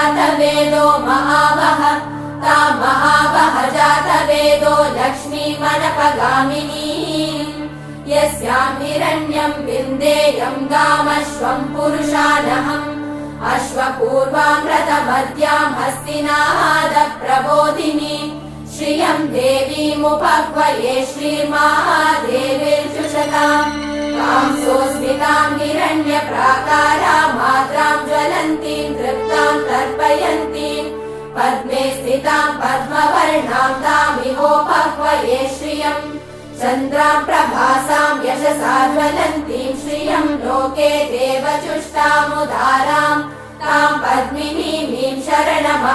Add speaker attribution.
Speaker 1: जातवेदो महावः तां महावः जातवेदो लक्ष्मीमनपगामिनी यस्यां हिरण्यं विन्देयं गामश्वं पुरुषानहम् अश्वपूर्वां रथमद्यां हस्तिनादप्रबोधिनी श्रियं देवीमुपह्वये श्रीर्महादेवीर्जुषताम् कांसोऽस्मितां हिरण्यप्राकारां मात्रां ज्वलन्तीं तृप्तां तर्पयन्तीं पद्मे स्थितां पद्मवर्णां तामिहोपह्वये श्रियम् चन्द्रां प्रभासां यशसा ज्वलन्तीं श्रियं लोके देवचुष्टामुदारां तां पद्मिनीमीं शरणमहम्